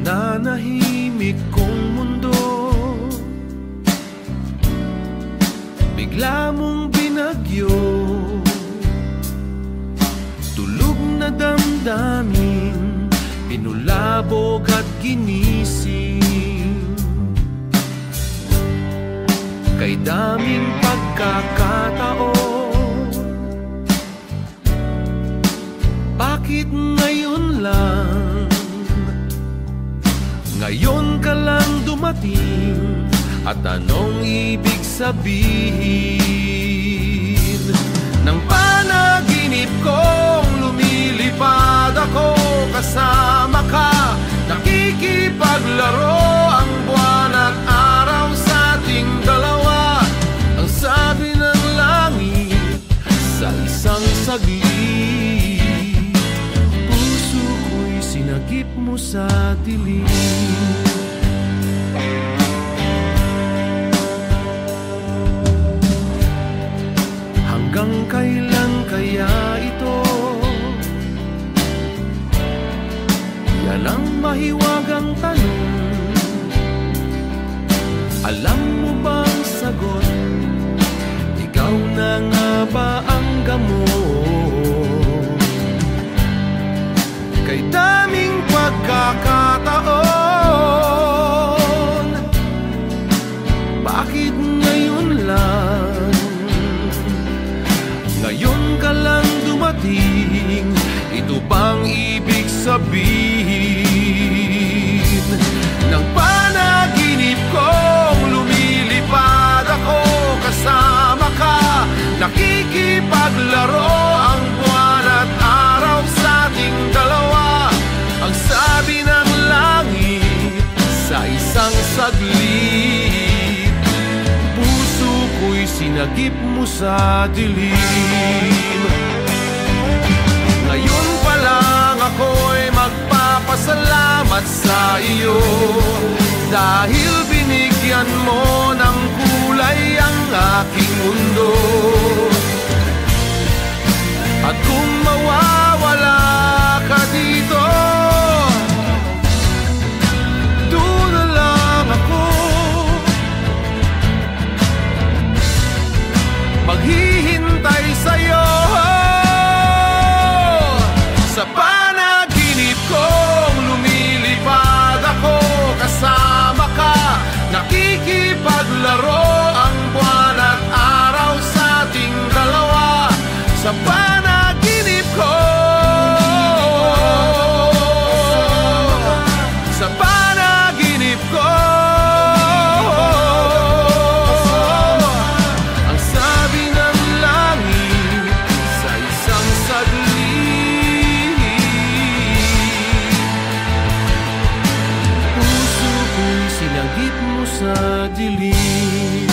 Nananahimik kong mundo, bigla mong binagyo. Tulog na damdamin, pinulabog at ginising. Kay daming pagkakataon, bakit ngayon lang? Ngayon ka lang dumating, at anong ibig sabihin? Nang panaginip kong lumilipad ako kasama ka, nakikipaglaro ang buwan at araw sa ating dalawa. Ang sabi ng langit sa isang saglit, puso ko'y sinagip mo sa dilim. Hanggang kailan kaya ito? Yan ang mahiwagang tanong. Alam mo bang sagot? Ikaw na nga ba ang gamot? Kay daming pagkakataon, bakit ngayon lang? Ngayon ka lang dumating, ito bang ibig sabihin? Nang panaginip kong lumilipad ako kasama ka, nakikipaglaro ang buwan at araw sa ating dalawa. Ang sabi ng langit sa isang saglit, puso ko'y sinagip mo sa dilim. Ngayon pa lang ako'y magpapasalamat sa iyo, dahil binigyan mo ng kulay ang aking mundo. At kung mawawala ka dito, doon na lang ako maghihintay sa'yo. Sa panaginip kong lumilipad ako kasama ka, nakikipaglaro ang buwan at araw sa ating dalawa. Sa panaginip ko, sa panaginip ko, ang sabi ng langit sa isang saglit, puso ko'y sinagip mo sa dilim.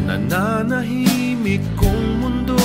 Nananahimik kong mundo,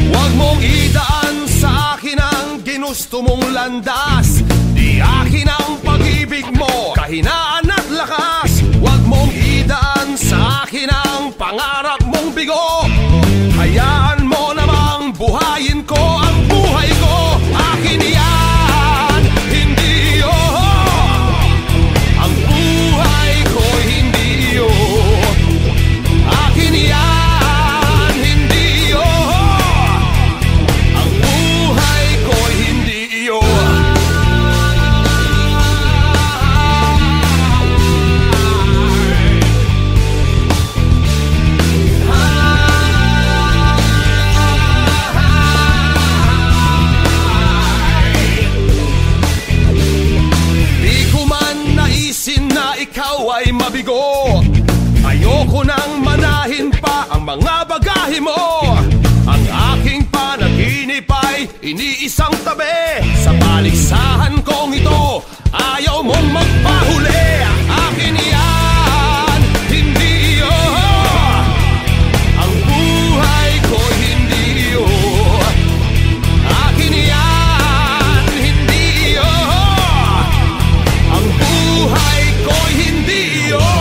huwag mong idaan sa akin ang ginusto mong landas. Di akin ang pag-ibig mo, kahinaan at lakas. Huwag mong idaan sa akin ang pangarap mong bigo. Hayaan mo namang buhayin ko ang buhay ko. Akin yan, hindi iyo. Ang buhay ko hindi iyo. Akin yan, hindi iyo. Ang buhay ko hindi iyo. Ayoko nang manahin pa ang mga bagahe mo. Ang aking panaginip ay iniisang tabi. Sa paligsahan kong ito, ayaw mong magpahuli. Akin yan, hindi yun. Ang buhay ko hindi yun. Akin yan, hindi yun. Ang buhay ko hindi yun.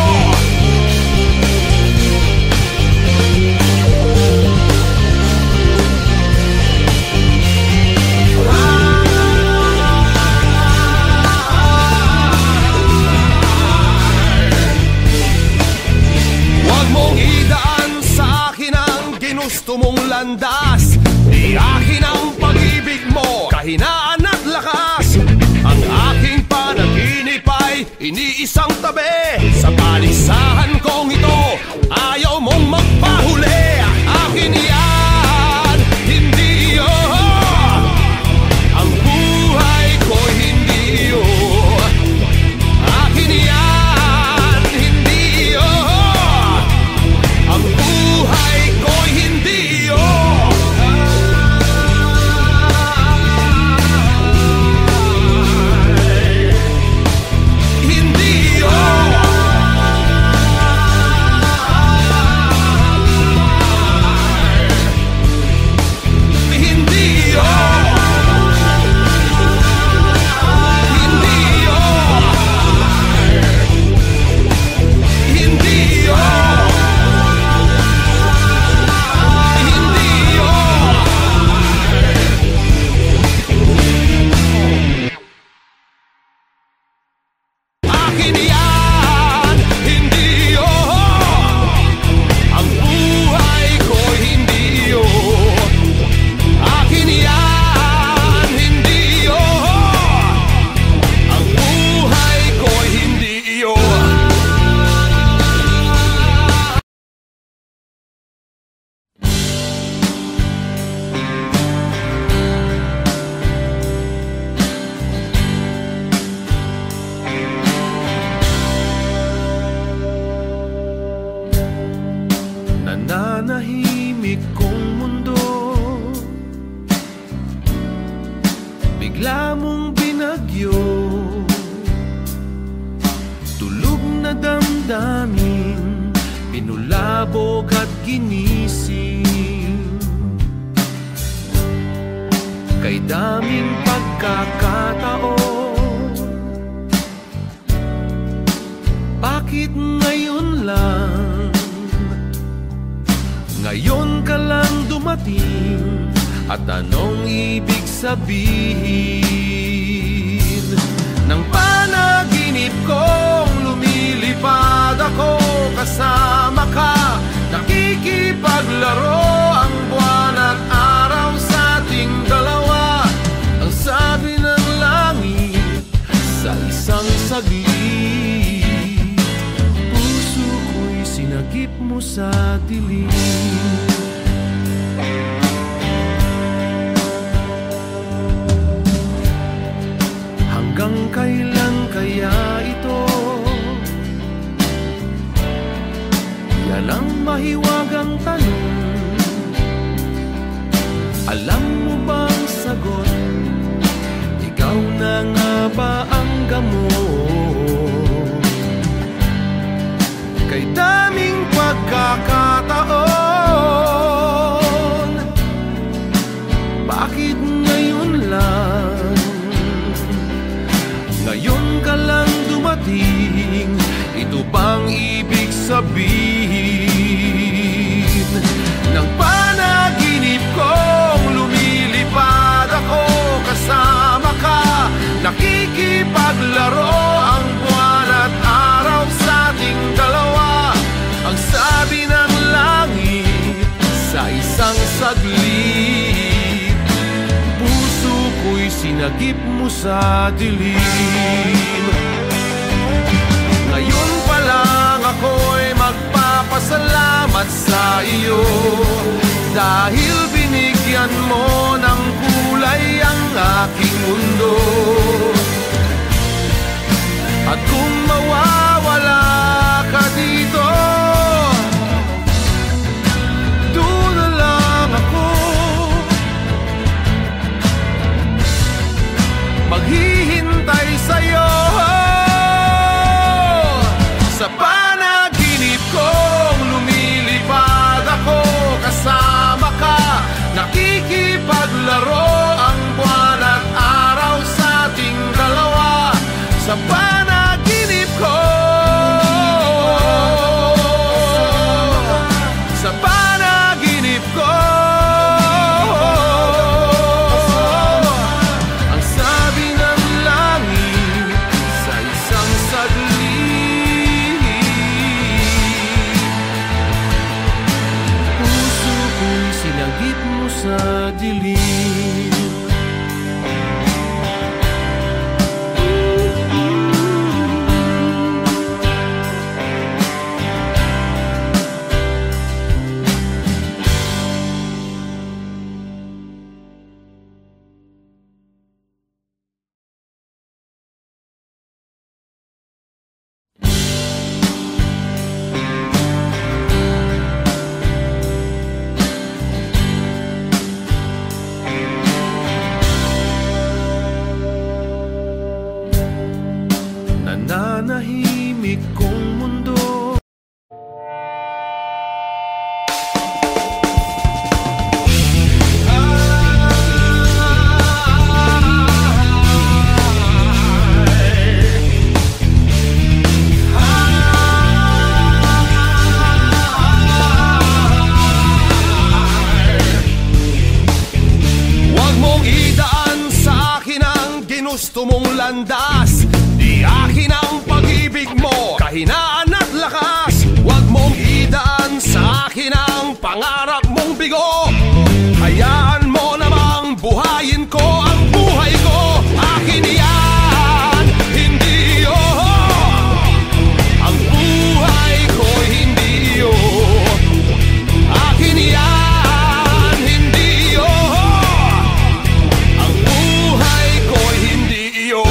Gusto mong landas, di akin ang pag-ibig mo, kahinaan at lakas. Ang aking panaginip ay iniisang tabi. Sa paligsahan kong ito, ayaw mong magpahuli. Akin yan, hindi yun. Ang buhay ko hindi yun. Akin yan, hindi yun. Ang buhay ko'y hindi yun. Hindi yun. Hindi yun. Hindi yun. Hindi yun. Akin yan, hindi yun. Ang buhay ko hindi yun. Akin yan, hindi yun. Ang buhay ko hindi yun. Nananahimik kong mundo, bigla mong binagyo. Tulog na damdamin, pinulabog at ginising. Kay daming pagkakataon, bakit ngayon lang? Ngayon ka lang dumating, at anong ibig sabihin? Ng panaginip kong lumilipad ako, kasama ka, nakikipaglaro ang buwan at araw sa ating dalawa. Ang sabi ng langit sa isang saglit, puso ko'y sinagip mo sa dilim. Hanggang kailan kaya ito? Yan ang mahiwagang tanong. Alam mo bang sagot? Ikaw na nga ba ang gamot? Kay daming pagkakataon, bakit ngayon lang? Ngayon ka lang dumating, ito bang ibig sabihin? Ng panaginip kong lumilipad ako, kasama ka, nakikipaglaro ang buwan at araw sa ating dalawa. Ang sabi ng langit sa isang saglit, puso ko'y sinagip mo sa dilim. Ngayon pa lang ako'y magpapasalamat sa iyo, dahil binigyan mo ng kulay ang aking mundo. At kung mawawala ka dito, dilim. Nananahimik kong mundo. Huwag mong idaan sa akin ang ginusto mong landas. Di akin ang pag-ibig mo, kahinaan at lakas. Huwag mong idaan sa akin ang pangarap mong bigo. Hayaan mo namang buhayin ko ang buhay ko. Akin yan, hindi iyo. Ang buhay ko hindi iyo. Akin yan, hindi iyo. Ang buhay ko hindi iyo.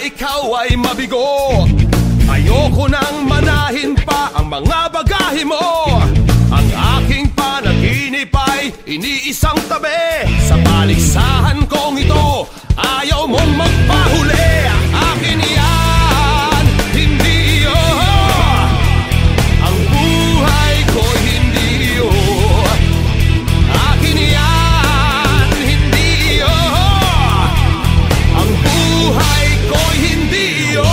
Ikaw ay mabigo. Ayoko nang manahin pa ang mga bagahe mo. Ang aking panaginip ay iniisang tabi. Sa paligsahan kong ito, ayaw mong magpahuli. Akin yan, hindi iyo. Ang buhay ko hindi iyo. Akin yan, hindi iyo. Ang buhay ko'y hindi iyo.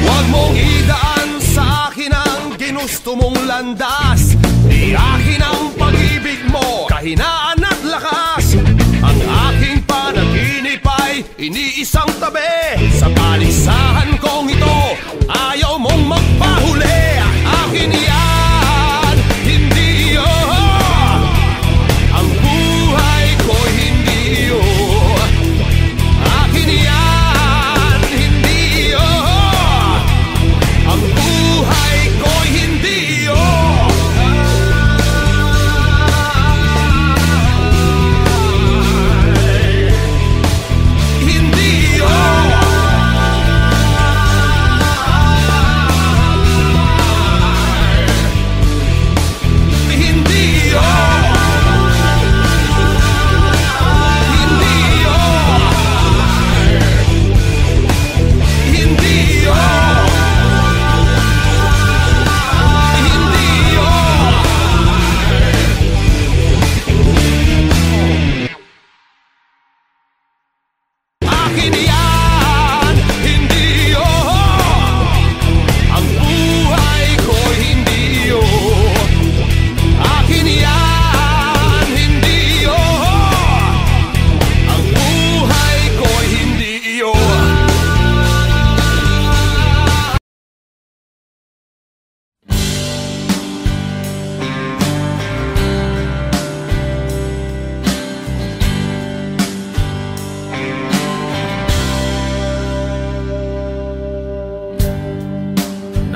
Huwag mong idaan sa akin ang ginusto mong landas. Di akin ang pag-ibig mo, kahinaan at lakas. Ang aking panaginip ay iniisang tabi. Sa paligsahan kong ito, ayaw mong magpahuli. Akin yan, hindi iyo. Ang buhay ko'y hindi iyo. Akin yan, hindi iyo. Ang buhay ko'y hindi iyo. Hindi iyo. Hindi iyo. Hindi iyo. Hindi iyo. Hindi iyo. Akin yan, hindi iyo. Ang buhay ko'y hindi iyo. Akin yan, hindi iyo. Ang buhay ko'y hindi iyo.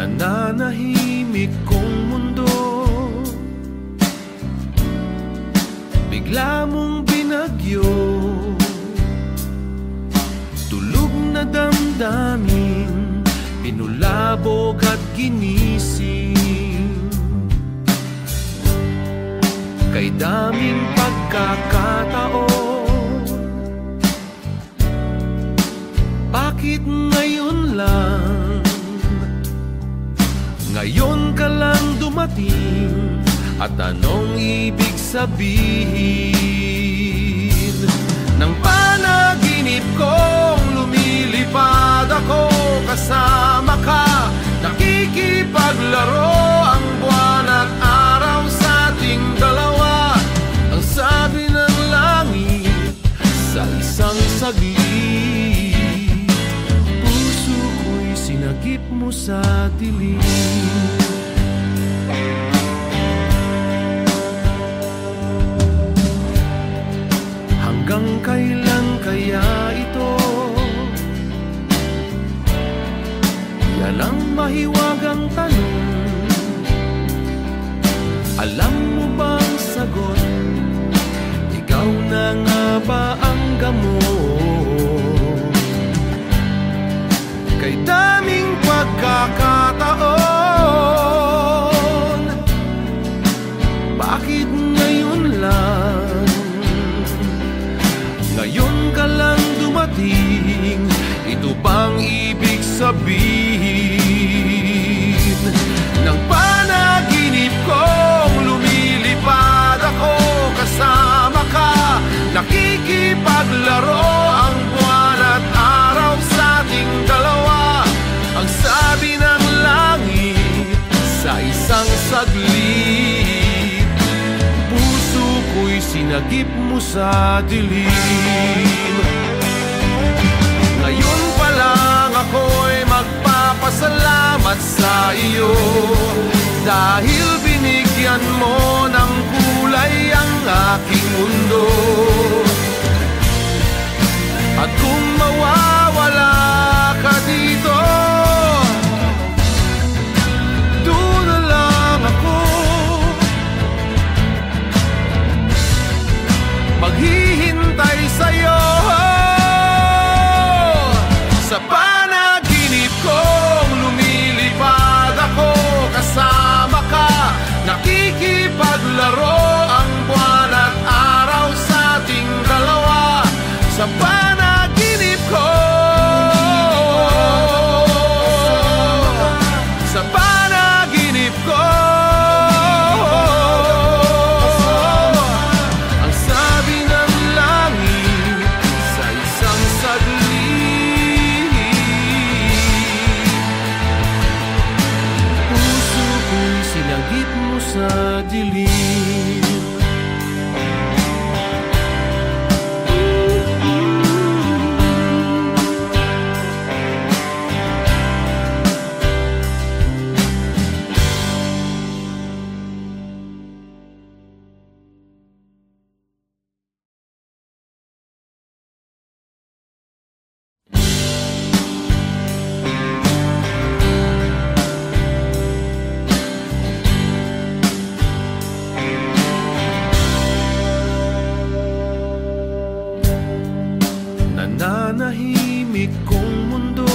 Nananahimik kong mundo. Bigla mong binagyo. Tulog na damdamin, pinulabog at ginising. Kay daming pagkakataon, bakit ngayon lang? Ngayon ka lang dumating. dumating at anong ibig sabihin ng panaginip kong lumilipad ako kasama ka, nakikipaglaro ang buwan at araw sa ating dalawa. Ang sabi ng langit sa isang saglit, puso ko'y sinagip mo sa dilim. Hanggang kailan kaya ito? Yan ang mahiwagang tanong. Alam mo bang sagot? Ikaw na nga ba ang gamot? Kay daming pagkakataon, bakit ngayon lang? Ngayon ka lang dumating, ito bang ibig sabihin ng panaginip kong lumilipad ako kasama ka, nakikipaglaro ang buwan at araw sa ating dalawa. Ang sabi ng langit sa isang saglit, puso ko'y sinagip mo sa dilim. Ngayon pa lang ako'y magpapasalamat sa iyo, dahil binigyan mo ng kulay ang aking mundo. At kung mawawala ka dito, doon na lang ako maghihintay sa'yo. Sa panaginip kong lumilipad ako kasama ka, nakikipaglaro ang buwan at araw sa ating dalawa. Sa panaginip ko, sa panaginip ko, ang sabi ng langit sa isang saglit, puso ko'y sinagip mo sa dilim. Nananahimik kong mundo,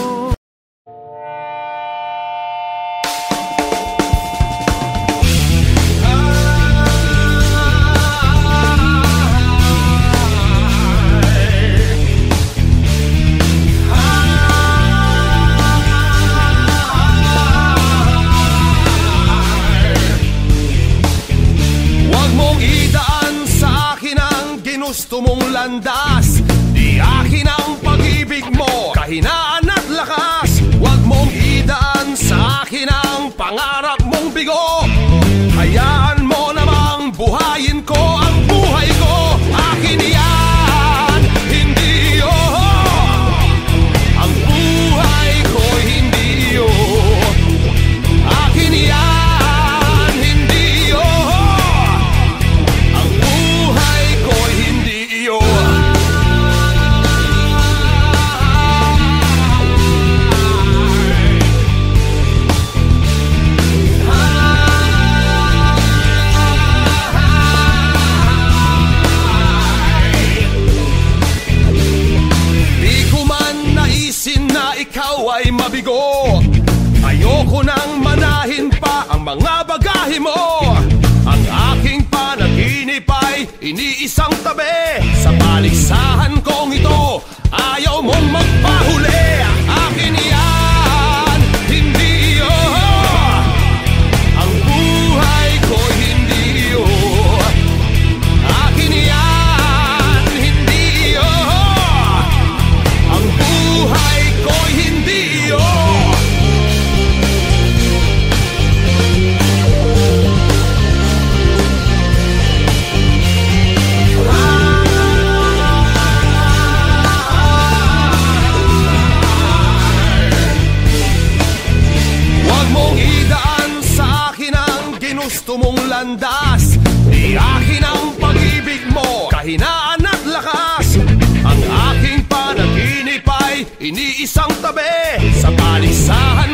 huwag mong idaan sa akin ang ginusto mong landas. Di akin ang pag-ibig mo, kahinaan at lakas. Huwag mong idaan sa akin ang pangarap mong bigo. Hayaan mo namang buhayin ko ang buhay ko. Akin yan, hindi iyo. Ang buhay ko hindi iyo. Akin yan, hindi iyo. Ang buhay ko hindi iyo. Ay mabigo, ayoko nang manahin pa ang mga bagahe mo. Ang aking panaginip ay iniisang tabi. Sa paligsahan kong ito, ayaw mong magpahuli. Akin yan, hindi iyo. Ang buhay landas. Di akin ang pag-ibig mo, kahinaan at lakas. Ang aking panaginip ay iniisang tabi sa palisahan